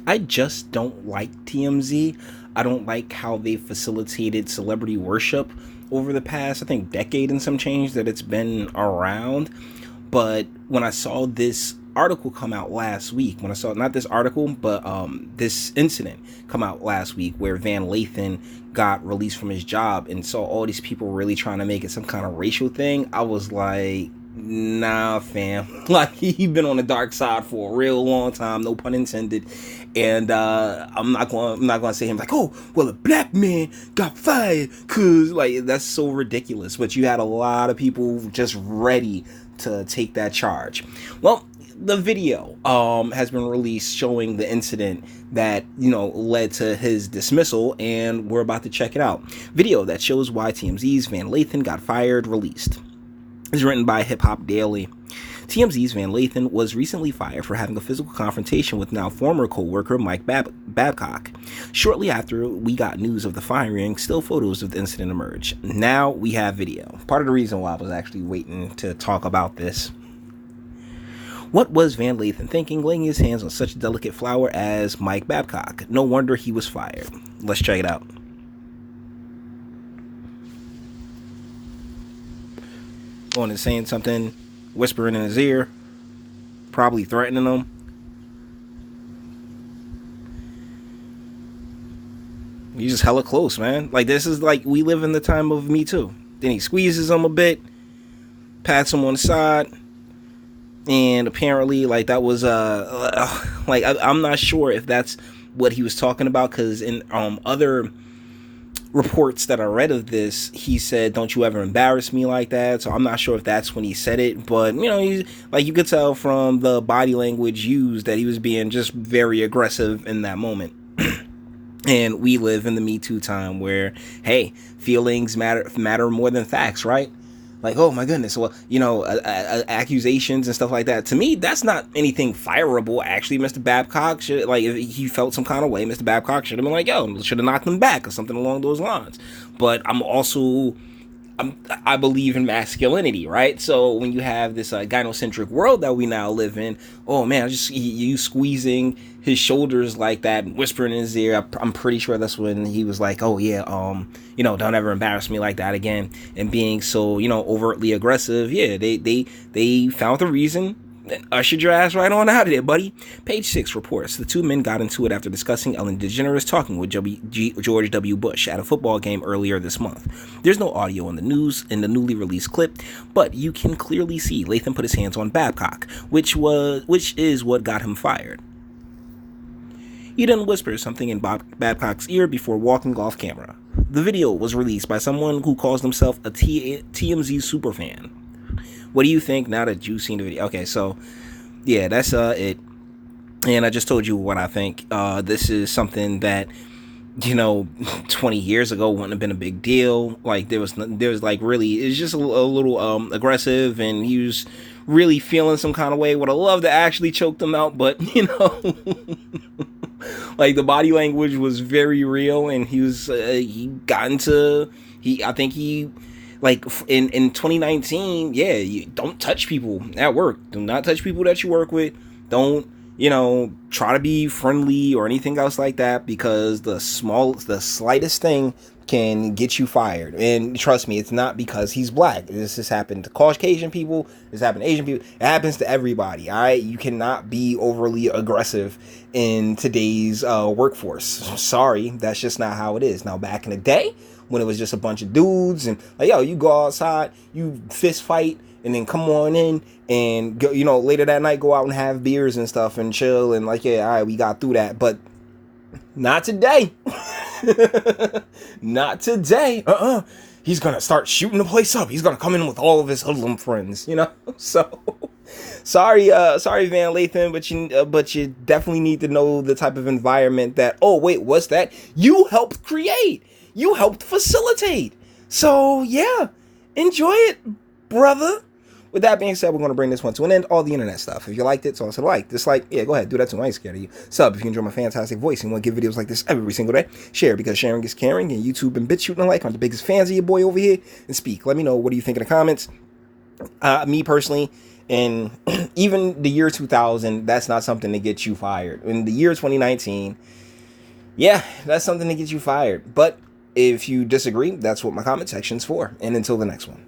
I just don't like TMZ. I don't like how they facilitated celebrity worship over the past, I think, decade and some change that it's been around. But when I saw this article come out last week, when I saw not this article, but this incident come out last week where Van Lathan got released from his job and saw all these people really trying to make it some kind of racial thing, I was like, nah, fam. Like, he been on the dark side for a real long time, no pun intended. And I'm not going to say him like, oh, well, a black man got fired, cause like that's so ridiculous. But you had a lot of people just ready to take that charge. Well, the video has been released showing the incident that, led to his dismissal, and we're about to check it out. Video that shows why TMZ's Van Lathan got fired released. It's written by Hip Hop Daily. TMZ's Van Lathan was recently fired for having a physical confrontation with now former co-worker Mike Babcock. Shortly after we got news of the firing, still photos of the incident emerged. Now we have video. Part of the reason why I was actually waiting to talk about this. What was Van Lathan thinking, laying his hands on such a delicate flower as Mike Babcock? No wonder he was fired. Let's check it out. Going and saying something, whispering in his ear, probably threatening him. He's just hella close, man. Like, this is like, we live in the time of Me Too. Then he squeezes him a bit, pats him on the side, and apparently, like, that was, like, I'm not sure if that's what he was talking about, because in other reports that I read of this, he said, don't you ever embarrass me like that. So I'm not sure if that's when he said it, but he's like, you could tell from the body language used that he was being just very aggressive in that moment. And we live in the Me Too time where, hey, feelings matter more than facts, right? Like, oh my goodness, well, accusations and stuff like that. To me, that's not anything fireable. Actually, Mr. Babcock should, like, if he felt some kind of way, Mr. Babcock should have been like, yo, should have knocked him back or something along those lines. But I believe in masculinity, right? So when you have this gynocentric world that we now live in, oh man, just you squeezing his shoulders like that and whispering in his ear, I'm pretty sure that's when he was like, oh yeah, don't ever embarrass me like that again. And being so, overtly aggressive, yeah, they found the reason and ushered your ass right on out of there, buddy. Page 6 reports the two men got into it after discussing Ellen DeGeneres talking with George W. Bush at a football game earlier this month. There's no audio in the newly released clip, but you can clearly see Lathan put his hands on Babcock, which is what got him fired. He then whispers something in Babcock's ear before walking off camera. The video was released by someone who calls himself a TMZ superfan. What do you think now that you've seen the video? Okay, so, yeah, that's it. And I just told you what I think. This is something that, 20 years ago wouldn't have been a big deal. Like, there was like, really, it's just a little aggressive, and he was really feeling some kind of way. Would have loved to actually choke them out, but, like, the body language was very real, and he was, I think he, like, in 2019, yeah, you don't touch people at work. Do not touch people that you work with. Don't, try to be friendly or anything else like that, because the slightest thing can get you fired. And trust me, it's not because he's black. This has happened to Caucasian people. This happened to Asian people. It happens to everybody, all right? You cannot be overly aggressive in today's workforce. Sorry, that's just not how it is. Now, back in the day, when it was just a bunch of dudes and like, yo, you go outside, you fist fight, and then come on in and go, later that night, go out and have beers and stuff and chill and like, yeah, all right, we got through that. But not today. Not today. He's going to start shooting the place up. He's going to come in with all of his hoodlum friends, So sorry, Van Lathan, but you definitely need to know the type of environment that, oh, wait, what's that? You helped create. You helped facilitate. So, yeah, enjoy it, brother. With that being said, we're going to bring this one to an end. All the internet stuff. If you liked it, so I said like, dislike, yeah, go ahead, do that too. I ain't scared of you. Sub if you enjoy my fantastic voice and want to get videos like this every single day. Share because sharing is caring. And YouTube and BitChute and like, I'm the biggest fans of your boy over here. And speak. Let me know, what do you think in the comments? Me personally, And even the year 2000, that's not something to get you fired. In the year 2019, yeah, that's something to get you fired. But if you disagree, that's what my comment section's for. And until the next one.